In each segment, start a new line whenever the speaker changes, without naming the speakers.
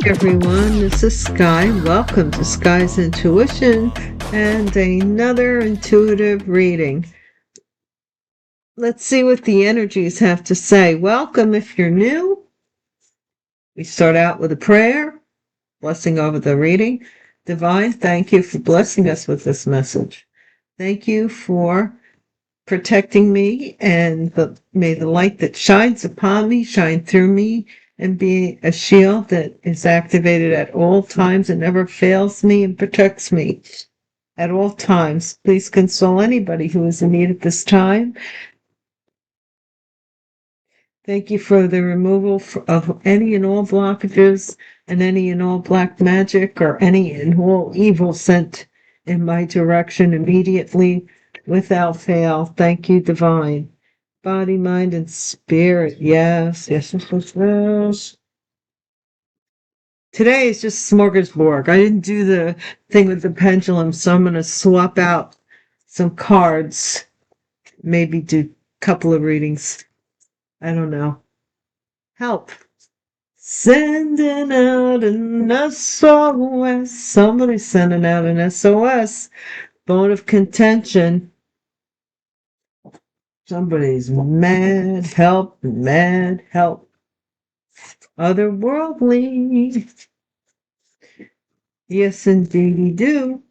Everyone, this is Sky. Welcome to Sky's Intuition and another intuitive reading. Let's see what the energies have to say. Welcome if you're new. We start out with a prayer, blessing over the reading. Divine, thank you for blessing us with this message. Thank you for protecting me, and may the light that shines upon me shine through me and be a shield that is activated at all times and never fails me and protects me at all times. Please console anybody who is in need at this time. Thank you for the removal of any and all blockages and any and all black magic or any and all evil sent in my direction immediately without fail. Thank you, Divine. Body, mind, and spirit. Yes. Today is just smorgasbord. I didn't do the thing with the pendulum, so I'm going to swap out some cards. Maybe do a couple of readings. I don't know. Help. Sending out an SOS. Somebody's sending out an SOS. Bone of contention. Somebody's mad help, mad help. Otherworldly. Yes, indeed, do.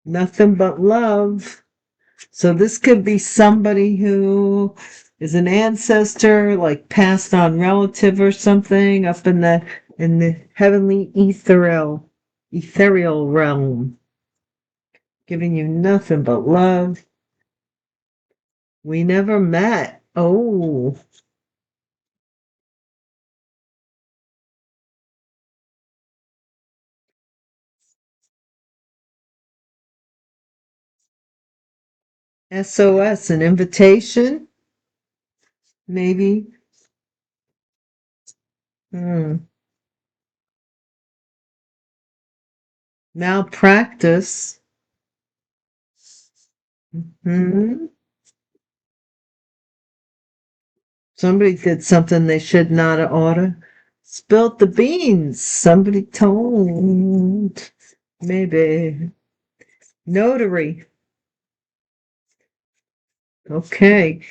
Nothing but love. So this could be somebody who is an ancestor, like passed on relative or something, up in the heavenly ethereal realm. Giving you nothing but love. We never met. Oh. SOS, an invitation? Maybe. Malpractice. Somebody did something they should not have oughta. Spilt the beans. Somebody told. Maybe. Notary. Okay.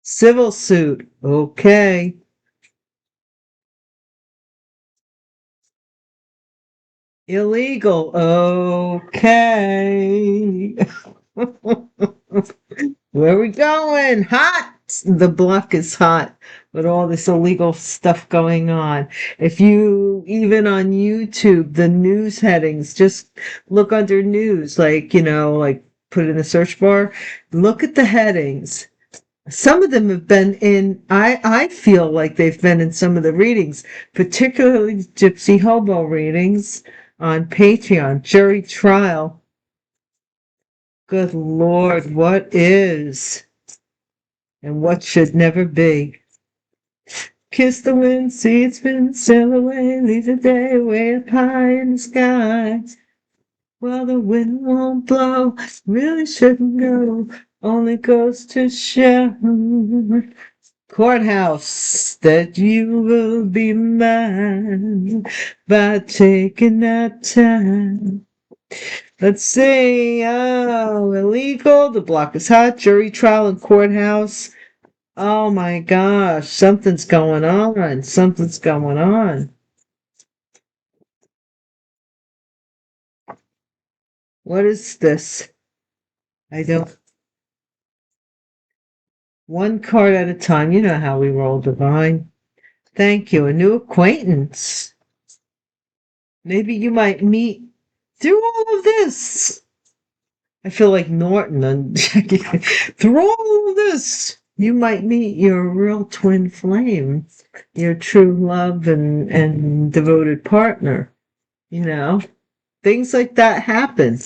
Civil suit. Okay. Illegal. Okay. Where are we going? Hot. The block is hot with all this illegal stuff going on. If you, even on YouTube, the news headings, just look under news, like put it in the search bar. Look at the headings. Some of them have been in, I feel like they've been in some of the readings, particularly Gypsy Hobo readings on Patreon. Jury trial. Good Lord, what is and what should never be? Kiss the wind, see it spin, sail away, leave the day way up high in the sky. Well, the wind won't blow, really shouldn't go, only goes to show. Courthouse, that you will be mine by taking that time. Let's see. Oh, illegal. The block is hot. Jury trial and courthouse. Oh my gosh. Something's going on. Something's going on. What is this? I don't. One card at a time. You know how we roll, Divine. Thank you. A new acquaintance. Maybe you might meet through all of this. I feel like Norton and Jackie. Through all of this, You might meet your real twin flame, your true love and devoted partner. You know, things like that happen.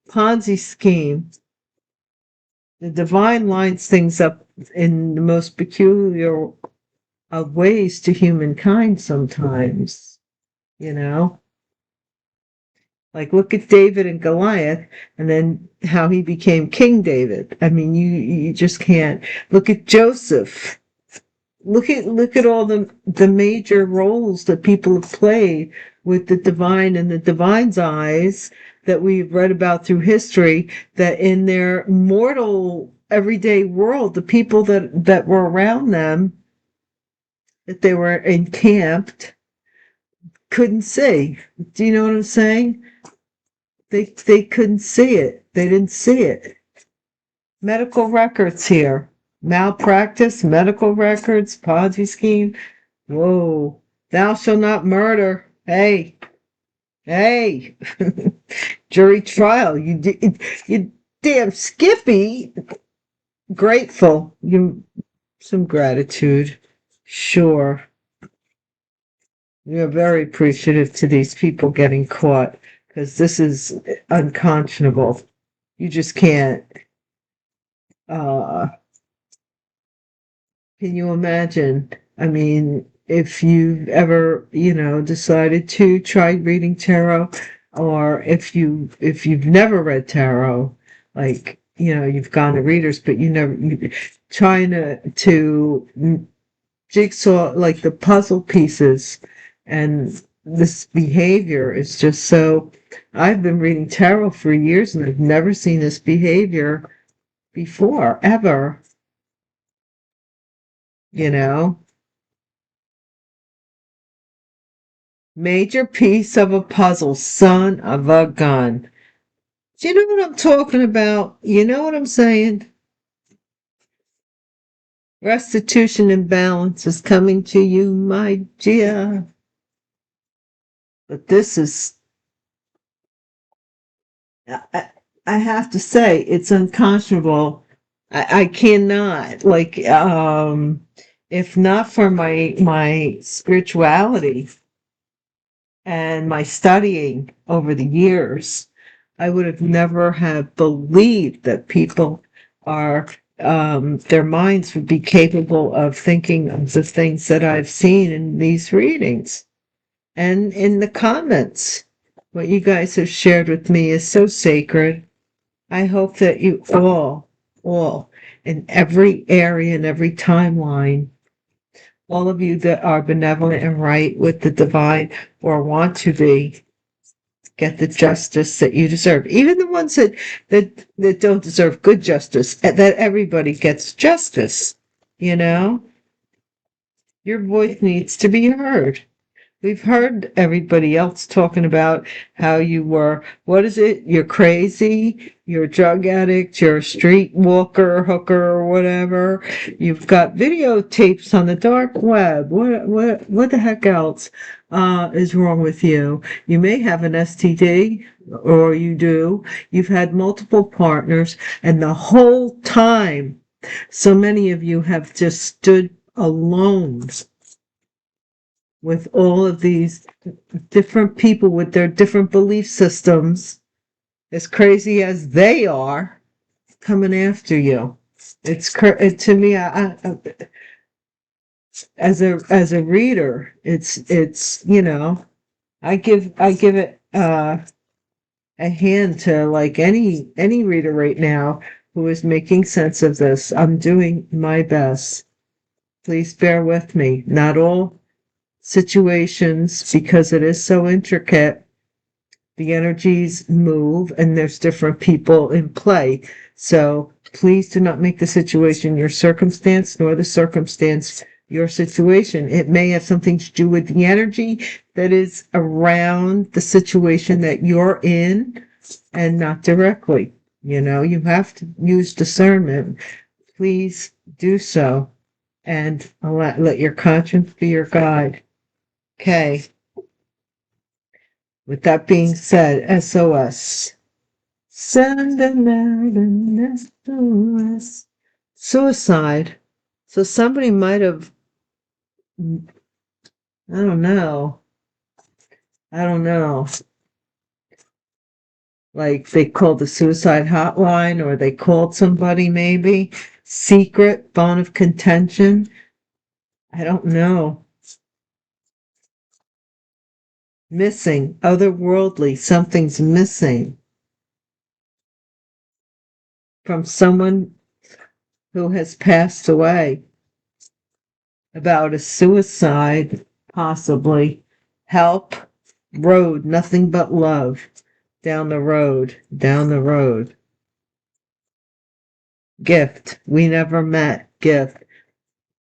Ponzi scheme. The divine lines things up in the most peculiar of ways to humankind sometimes, you know? Like look at David and Goliath and then how he became King David. I mean, you just can't. Look at Joseph. Look at all the major roles that people have played with the divine and the divine's eyes that we've read about through history, that in their mortal everyday world, the people that were around them, that they were encamped, couldn't see. Do you know what I'm saying? They couldn't see it. They didn't see it. Medical records here. Malpractice, medical records, Ponzi scheme. Whoa. Thou shalt not murder. Hey. Hey. Jury trial. You damn Skippy. Grateful. Some gratitude. Sure. We are very appreciative to these people getting caught, because this is unconscionable. You just can't. Can you imagine? I mean, if you've ever, decided to try reading tarot, or if you've never read tarot, like, you've gone to readers, but trying to jigsaw, like the puzzle pieces, and this behavior is just so. I've been reading tarot for years and I've never seen this behavior before, ever. Major piece of a puzzle, son of a gun. Do you know what I'm talking about? You know what I'm saying? Restitution and balance is coming to you, my dear. But this is, I have to say, it's unconscionable. I cannot, like, if not for my spirituality and my studying over the years, I would have never have believed that people are, their minds would be capable of thinking of the things that I've seen in these readings and in the comments. What you guys have shared with me is so sacred. I hope that you all, in every area and every timeline, all of you that are benevolent and right with the divine or want to be, get the justice that you deserve. Even the ones that don't deserve good justice, that everybody gets justice, Your voice needs to be heard. We've heard everybody else talking about how you were, what is it? You're crazy, you're a drug addict, you're a street walker, hooker, or whatever. You've got videotapes on the dark web. What the heck else is wrong with you? You may have an STD, or you do. You've had multiple partners, and the whole time, so many of you have just stood alone with all of these different people with their different belief systems, as crazy as they are, coming after you. To me, as a reader, it's I give it a hand to, like, any reader right now who is making sense of this. I'm doing my best. Please bear with me. Not all situations, because it is so intricate. The energies move and there's different people in play. So please do not make the situation your circumstance, nor the circumstance your situation. It may have something to do with the energy that is around the situation that you're in, and not directly. You have to use discernment. Please do so, and let your conscience be your guide. Okay. With that being said, SOS. Send an SOS. Suicide. So somebody might have, I don't know. I don't know. Like they called the suicide hotline or they called somebody maybe. Secret, bone of contention. I don't know. Missing, otherworldly, something's missing from someone who has passed away. About a suicide, possibly. Help, road, nothing but love. Down the road, down the road. Gift, we never met, gift.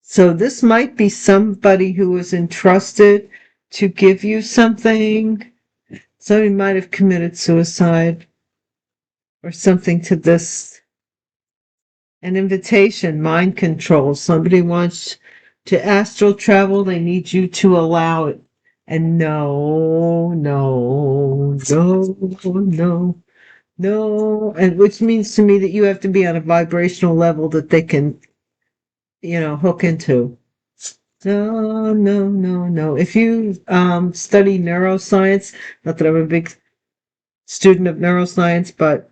So this might be somebody who was entrusted to give you something. Somebody might have committed suicide or something to this. An invitation, mind control. Somebody wants to astral travel. They need you to allow it. And no, no, no, no, no. And which means to me that you have to be on a vibrational level that they can, hook into. No, no, no, no. If you study neuroscience, not that I'm a big student of neuroscience, but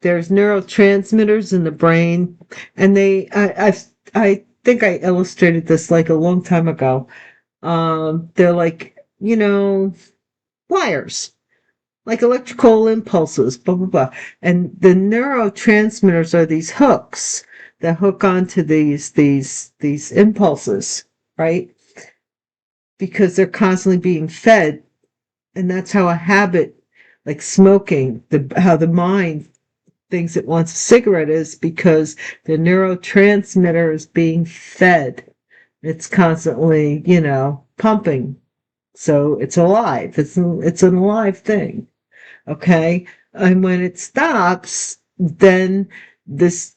there's neurotransmitters in the brain, and I think I illustrated this like a long time ago. They're like, wires, like electrical impulses, blah, blah, blah. And the neurotransmitters are these hooks that hook onto these impulses, right? Because they're constantly being fed. And that's how a habit, like smoking, how the mind thinks it wants a cigarette is because the neurotransmitter is being fed. It's constantly, pumping. So it's alive. It's an alive thing. Okay. And when it stops, then this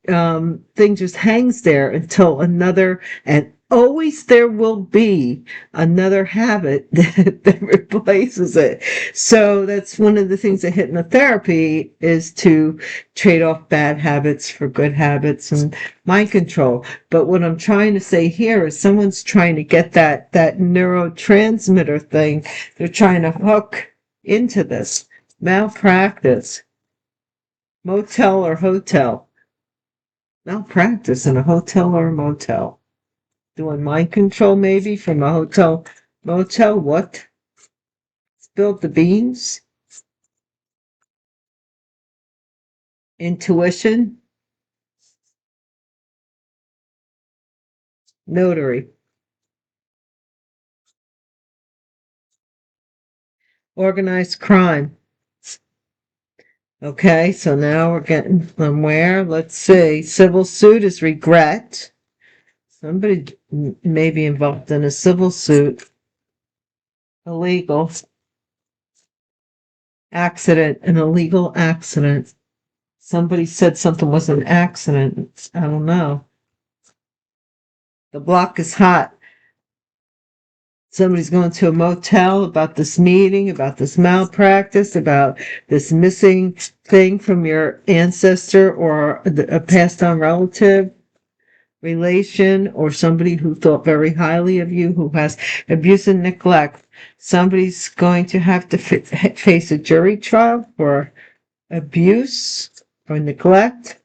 thing just hangs there until and always there will be another habit that replaces it. So that's one of the things that hypnotherapy is, to trade off bad habits for good habits and mind control. But what I'm trying to say here is someone's trying to get that neurotransmitter thing. They're trying to hook into this. Malpractice. Motel or hotel. Malpractice in a hotel or a motel. Doing mind control maybe from a hotel, motel. What? Spilled the beans? Intuition? Notary. Organized crime. Okay, so now we're getting somewhere. Let's see. Civil suit is regret. Somebody may be involved in a civil suit. Illegal. Accident, an illegal accident. Somebody said something was an accident. I don't know. The block is hot. Somebody's going to a motel about this meeting, about this malpractice, about this missing thing from your ancestor or a passed on relative, relation, or somebody who thought very highly of you, who has abuse and neglect. Somebody's going to have to face a jury trial for abuse or neglect.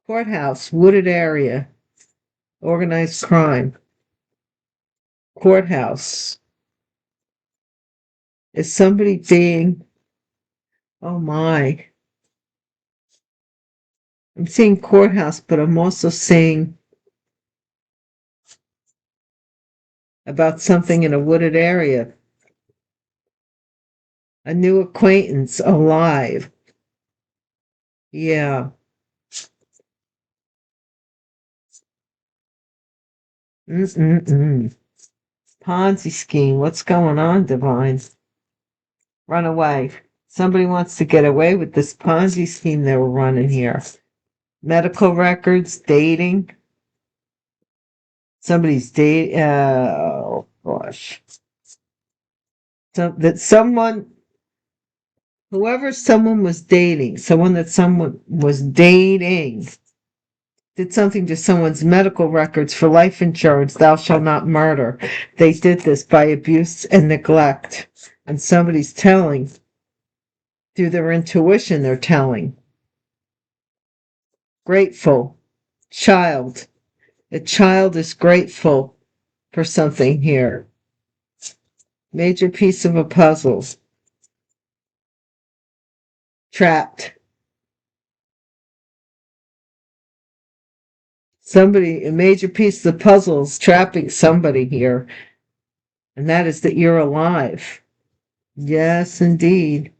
Courthouse, wooded area, organized crime. Courthouse. Is somebody being, oh my. I'm seeing courthouse, but I'm also seeing about something in a wooded area. A new acquaintance, alive. Yeah. Mm-mm-mm. Ponzi scheme. What's going on, Divine? Run away. Somebody wants to get away with this Ponzi scheme they were running here. Medical records, dating. Somebody's dating. Oh gosh. So that someone Whoever someone was dating, someone that someone was dating, did something to someone's medical records for life insurance, thou shalt not murder. They did this by abuse and neglect. And somebody's telling, through their intuition, they're telling. Grateful. Child. A child is grateful for something here. Major piece of a puzzle. Trapped. Somebody, a major piece of the puzzle is trapping somebody here. And that is that you're alive. Yes, indeed.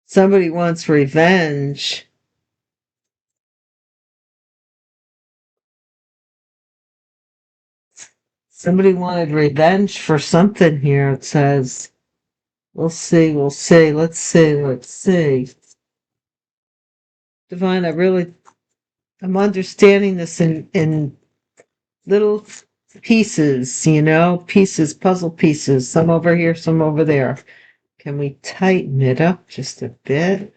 Somebody wants revenge. Somebody wanted revenge for something here, it says. We'll see, we'll see, let's see, let's see. Divine, I'm understanding this in little pieces, pieces, puzzle pieces, some over here, some over there. Can we tighten it up just a bit?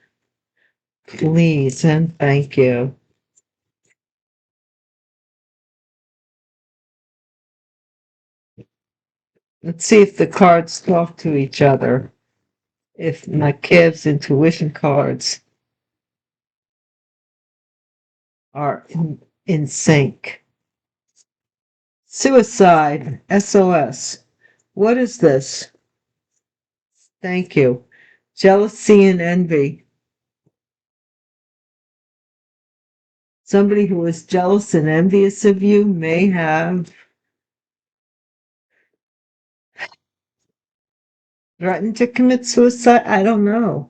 Please and thank you. Let's see if the cards talk to each other. If my Kiv's intuition cards are in sync. Suicide, SOS. What is this? Thank you. Jealousy and envy. Somebody who is jealous and envious of you may have threatened to commit suicide. I don't know.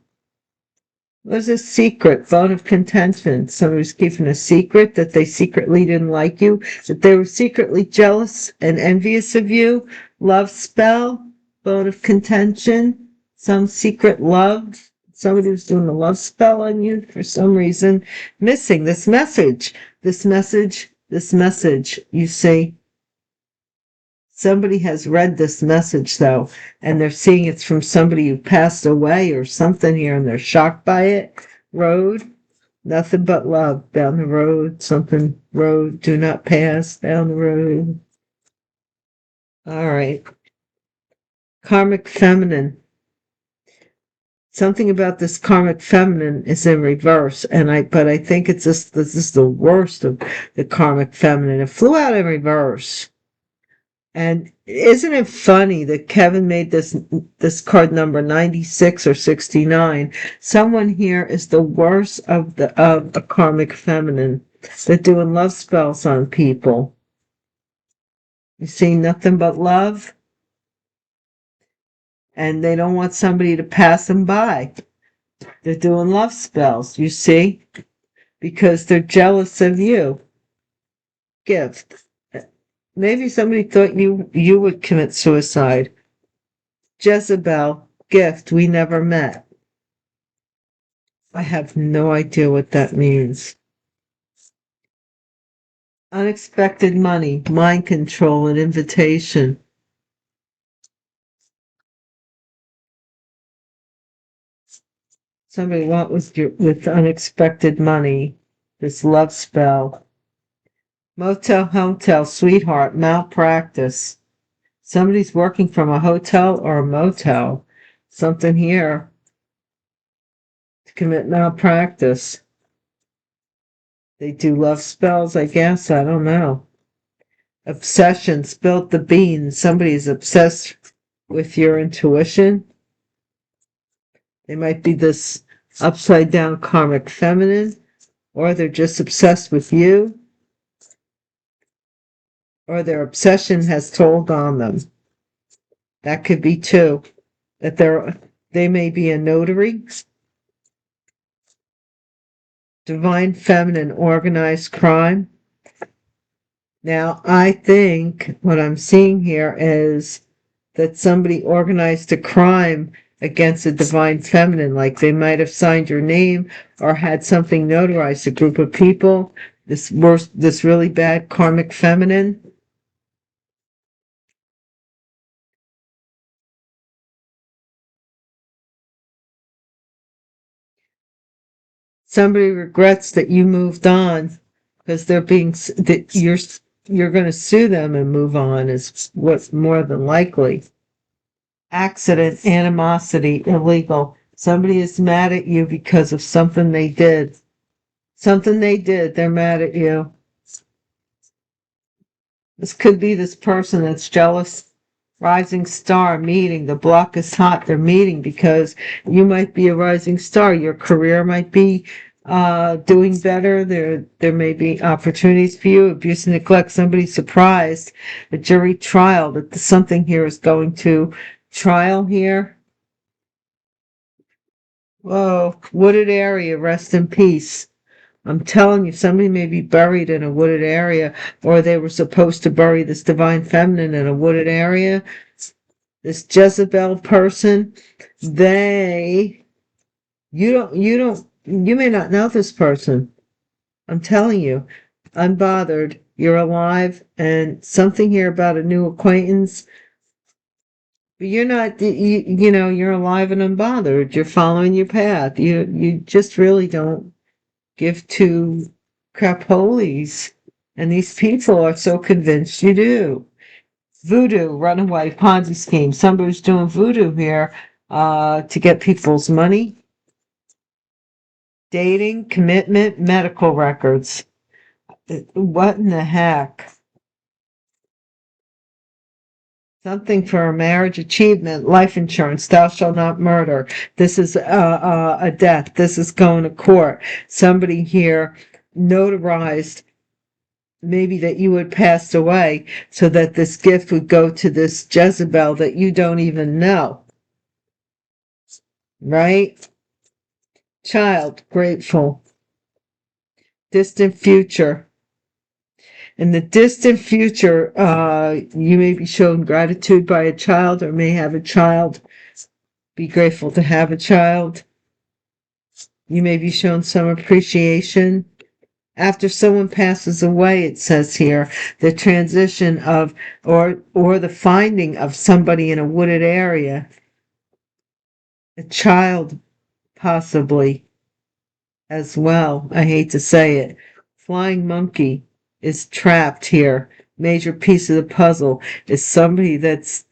Was a secret, bone of contention. Somebody was keeping a secret that they secretly didn't like you, that they were secretly jealous and envious of you. Love spell, bone of contention, some secret love. Somebody was doing a love spell on you for some reason. Missing this message, this message, this message. You see, somebody has read this message, though, and they're seeing it's from somebody who passed away or something here, and they're shocked by it. Road, nothing but love. Down the road, something, road, do not pass down the road. All right. Karmic feminine. Something about this karmic feminine is in reverse, but I think this is the worst of the karmic feminine. It flew out in reverse. And isn't it funny that Kevin made this card number 96 or 69? Someone here is the worst of a karmic feminine. They're doing love spells on people. You see nothing but love, and they don't want somebody to pass them by. They're doing love spells, you see, because they're jealous of you. Gift. Maybe somebody thought you would commit suicide. Jezebel, gift, we never met. I have no idea what that means. Unexpected money, mind control, and invitation. Somebody went with unexpected money. This love spell. Motel, hotel, sweetheart, malpractice. Somebody's working from a hotel or a motel. Something here to commit malpractice. They do love spells, I guess. I don't know. Obsession, spilt the beans. Somebody's obsessed with your intuition. They might be this upside down karmic feminine, or they're just obsessed with you, or their obsession has told on them. That could be too. That they may be a notary. Divine feminine, organized crime. Now, I think what I'm seeing here is that somebody organized a crime against a divine feminine, like they might have signed your name or had something notarized, a group of people, this really bad karmic feminine. Somebody regrets that you moved on because that you're going to sue them and move on is what's more than likely. Accident, animosity, illegal. Somebody is mad at you because of something they did. Something they did, they're mad at you. This could be this person that's jealous. Rising star meeting. The block is hot. They're meeting because you might be a rising star. Your career might be doing better. There may be opportunities for you. Abuse and neglect. Somebody's surprised. A jury trial that something here is going to trial here. Whoa, wooded area. Rest in peace. I'm telling you, somebody may be buried in a wooded area, or they were supposed to bury this divine feminine in a wooded area. This Jezebel person, you may not know this person. I'm telling you, unbothered, you're alive, and something here about a new acquaintance. But you're not, you're alive and unbothered. You're following your path. You just really don't give two crapolies. And these people are so convinced you do. Voodoo, runaway, Ponzi scheme. Somebody's doing voodoo here to get people's money. Dating, commitment, medical records. What in the heck? Something for a marriage achievement, life insurance, thou shalt not murder. This is a death. This is going to court. Somebody here notarized maybe that you had passed away so that this gift would go to this Jezebel that you don't even know. Right? Child, grateful. Distant future. In the distant future, you may be shown gratitude by a child or may have a child. Be grateful to have a child. You may be shown some appreciation. After someone passes away, it says here, the transition of or the finding of somebody in a wooded area. A child, possibly, as well. I hate to say it. Flying monkey is trapped here. Major piece of the puzzle is somebody that's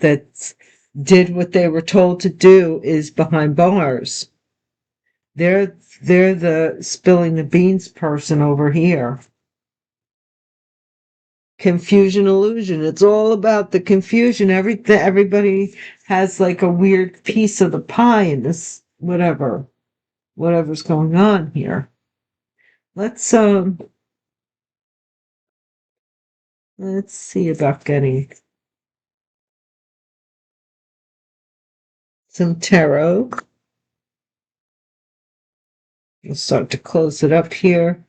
did what they were told to do is behind bars. They're the spilling the beans person over here. Confusion illusion. It's all about the confusion. Everybody has like a weird piece of the pie in this whatever's going on here. Let's see about getting some tarot. We'll start to close it up here.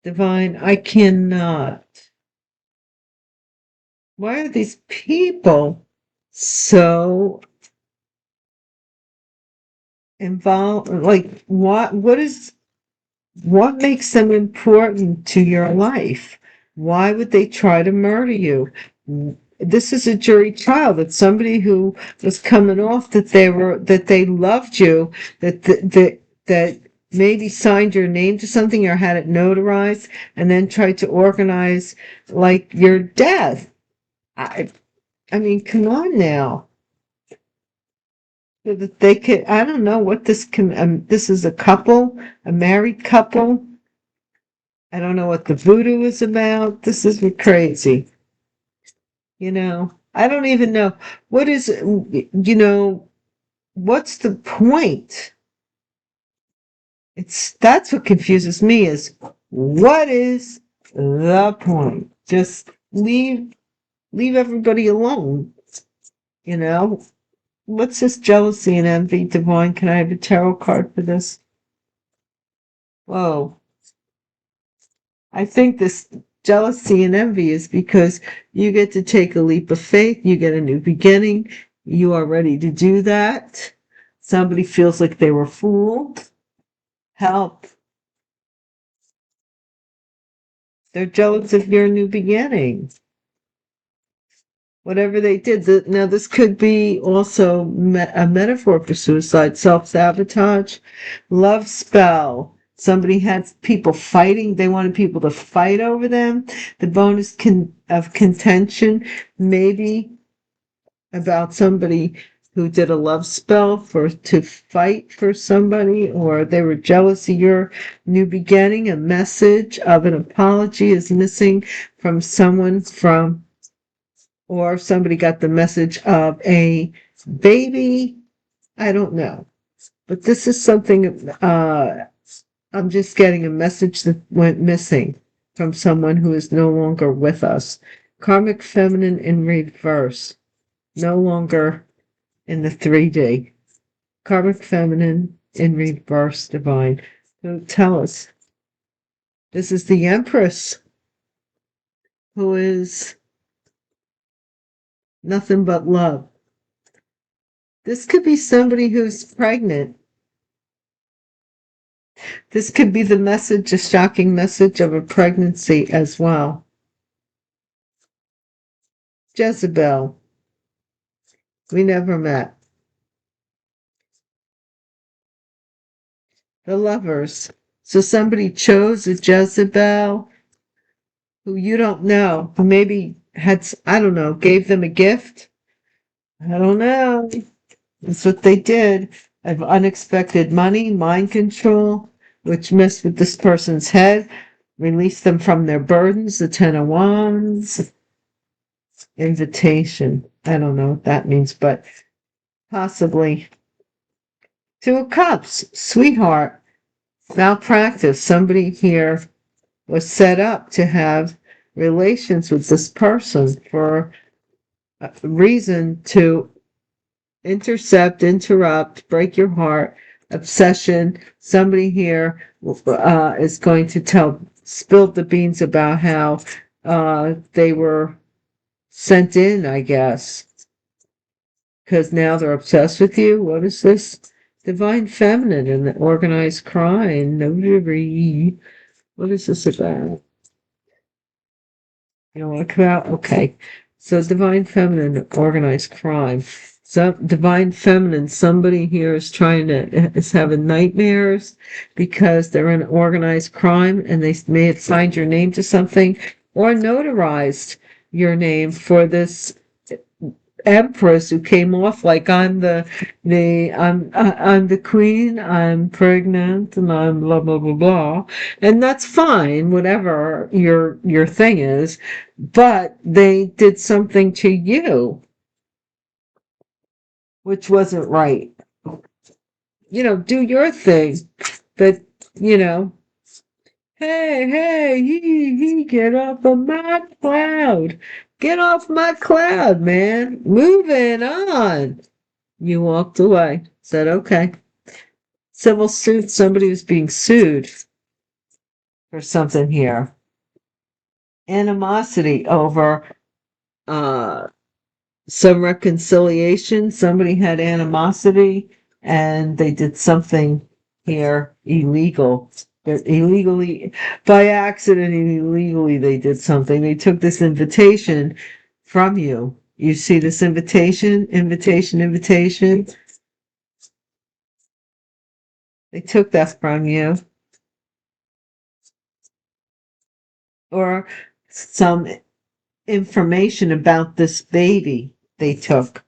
Divine, I cannot. Why are these people so involved? Like, what makes them important to your life? Why would they try to murder you? This is a jury trial. That somebody who was coming off that they loved you, that maybe signed your name to something or had it notarized, and then tried to organize like your death. I mean, come on now. So that they could, I don't know what this this is a couple, a married couple. I don't know what the voodoo is about. This is crazy. I don't even know what's the point? That's what confuses me is what is the point? Just leave everybody alone. What's this jealousy and envy, divine? Can I have a tarot card for this? Whoa. I think this jealousy and envy is because you get to take a leap of faith. You get a new beginning. You are ready to do that. Somebody feels like they were fooled. Help. They're jealous of your new beginning. whatever they did. Now, this could be also a metaphor for suicide, self-sabotage, love spell. Somebody had people fighting. They wanted people to fight over them. The bonus of contention, maybe about somebody who did a love spell to fight for somebody, or they were jealous of your new beginning. A message of an apology is missing from someone or somebody got the message of a baby. I don't know. But this is something, I'm just getting a message that went missing from someone who is no longer with us. Karmic feminine in reverse. No longer in the 3D. Karmic feminine in reverse divine. So tell us. This is the Empress, who is nothing but love. This could be somebody who's pregnant. This could be the message, a shocking message of a pregnancy as well. Jezebel. We never met. The Lovers. So somebody chose a Jezebel who you don't know, who maybe I don't know, gave them a gift. I don't know. That's what they did. Of unexpected money, mind control, which messed with this person's head, released them from their burdens, the Ten of Wands, invitation. I don't know what that means, but possibly. Two of Cups, sweetheart, malpractice. Somebody here was set up to have relations with this person for a reason to intercept, interrupt, break your heart, obsession. Somebody here is going to spill the beans about how they were sent in, I guess, because now they're obsessed with you. What is this? Divine feminine and organized crime. Notary. What is this about? You don't want to come out? Okay. So divine feminine, organized crime. So divine feminine, somebody here is having nightmares because they're in organized crime and they may have signed your name to something or notarized your name for this Empress who came off like I'm the queen, I'm pregnant, and I'm blah blah blah blah, and that's fine, whatever your thing is, but they did something to you which wasn't right. Do your thing, but hey, he, get off of my cloud. Get off my cloud, man. Moving on. You walked away. Said, okay. Civil suit, somebody was being sued for something here. Animosity over some reconciliation. Somebody had animosity and they did something here illegal. Illegally, by accident, illegally, they did something. They took this invitation from you. You see this invitation. They took that from you. Or some information about this baby they took.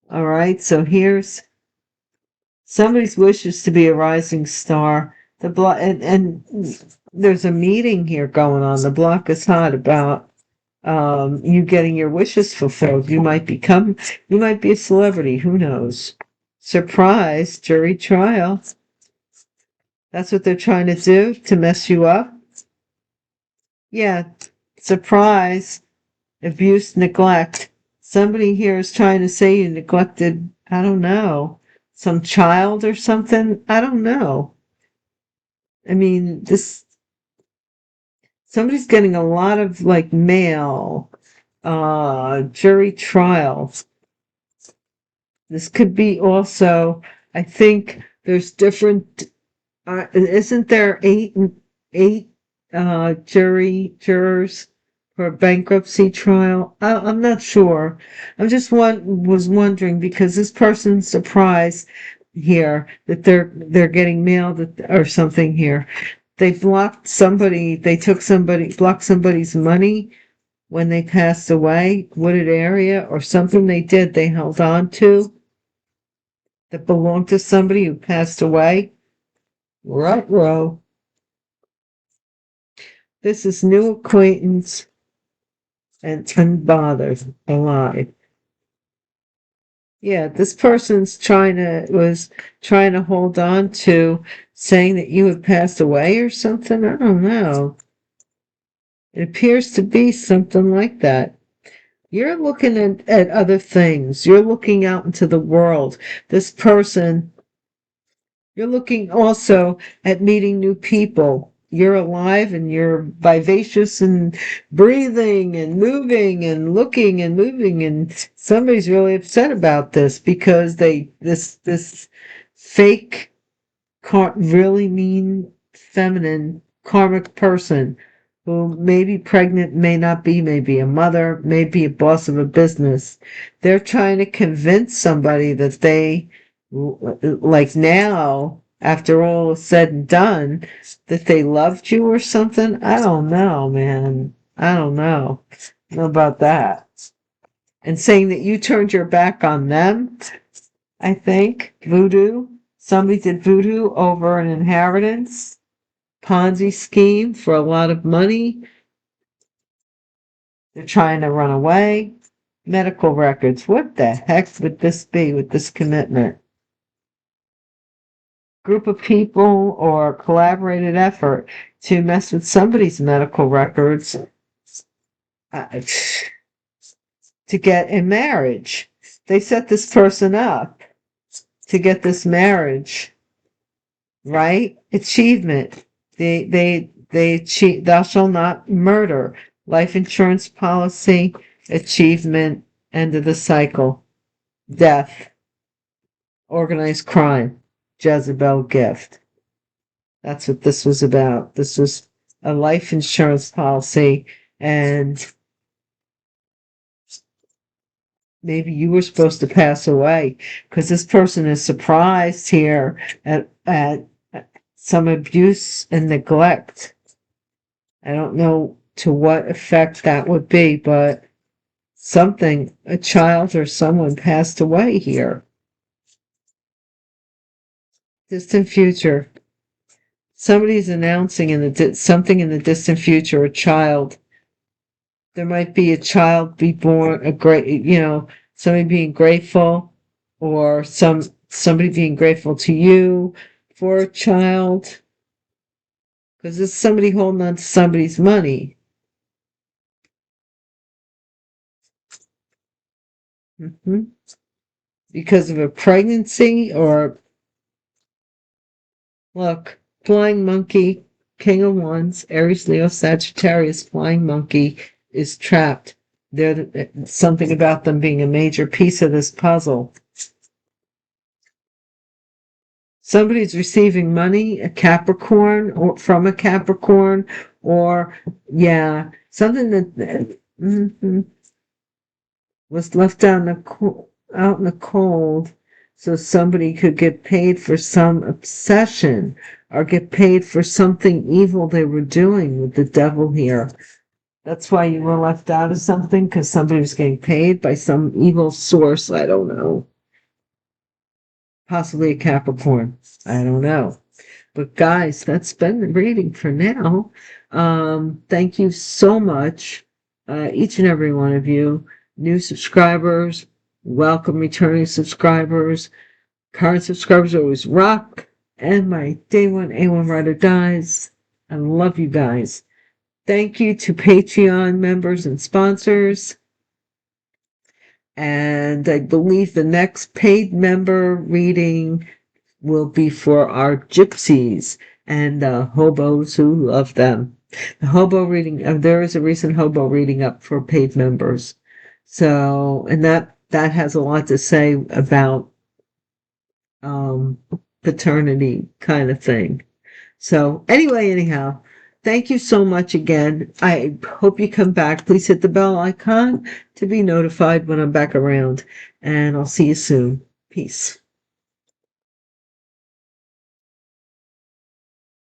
All right, so here's somebody's wishes to be a rising star. And there's a meeting here going on. The block is hot about you getting your wishes fulfilled. You might be a celebrity. Who knows? Surprise, jury trial. That's what they're trying to do, to mess you up. Yeah, surprise, abuse, neglect. Somebody here is trying to say you neglected, I don't know, some child or something. I don't know. I mean, somebody's getting a lot of mail, jury trials. This could be also, I think there's different, isn't there eight jurors for a bankruptcy trial. I'm not sure. I just was wondering because this person's surprised here that they're getting mail or something here. They blocked somebody. They blocked somebody's money when they passed away, wooded area, or something they did. They held on to that belonged to somebody who passed away. Right, row. This is new acquaintance and unbothered, alive. Yeah, this person's was trying to hold on to saying that you had passed away or something. I don't know. It appears to be something like that. You're looking at other things. You're looking out into the world. This person, you're looking also at meeting new people. You're alive and you're vivacious and breathing and moving and looking and moving, and somebody's really upset about this because this fake, really mean, feminine, karmic person who may be pregnant, may not be, may be a mother, may be a boss of a business. They're trying to convince somebody that they, like now, after all is said and done, that they loved you or something. I don't know, man. I don't know. I don't know about that. And saying that you turned your back on them, I think. Voodoo. Somebody did voodoo over an inheritance. Ponzi scheme for a lot of money. They're trying to run away. Medical records. What the heck would this be with this commitment? Group of people or collaborated effort to mess with somebody's medical records to get a marriage. They set this person up to get this marriage, right? Achievement. They achieve, thou shalt not murder. Life insurance policy, achievement, end of the cycle. Death. Organized crime. Jezebel gift. That's what this was about. This was a life insurance policy, and maybe you were supposed to pass away because this person is surprised here at some abuse and neglect. I don't know to what effect that would be, but a child or someone passed away here. Distant future. Somebody's announcing something in the distant future, a child. There might be a child be born, somebody being grateful, or somebody being grateful to you for a child. Because it's somebody holding on to somebody's money. Because of a pregnancy or, look, flying monkey, King of Wands, Aries, Leo, Sagittarius, flying monkey is trapped. There's something about them being a major piece of this puzzle. Somebody's receiving money, a Capricorn, or from a Capricorn, or, something that was left out in the cold so somebody could get paid for some obsession or get paid for something evil they were doing with the devil here. That's why you were left out of something, because somebody was getting paid by some evil source. I don't know. Possibly a Capricorn. I don't know. But guys, that's been the reading for now. Thank you so much, each and every one of you. New subscribers, welcome returning subscribers. Current subscribers always rock. And my day one A1 Rider dies. I love you guys. Thank you to Patreon members and sponsors. And I believe the next paid member reading will be for our gypsies and the hobos who love them. The hobo reading, there is a recent hobo reading up for paid members. So, and that has a lot to say about paternity kind of thing. So anyway, anyhow, thank you so much again. I hope you come back. Please hit the bell icon to be notified when I'm back around. And I'll see you soon. Peace.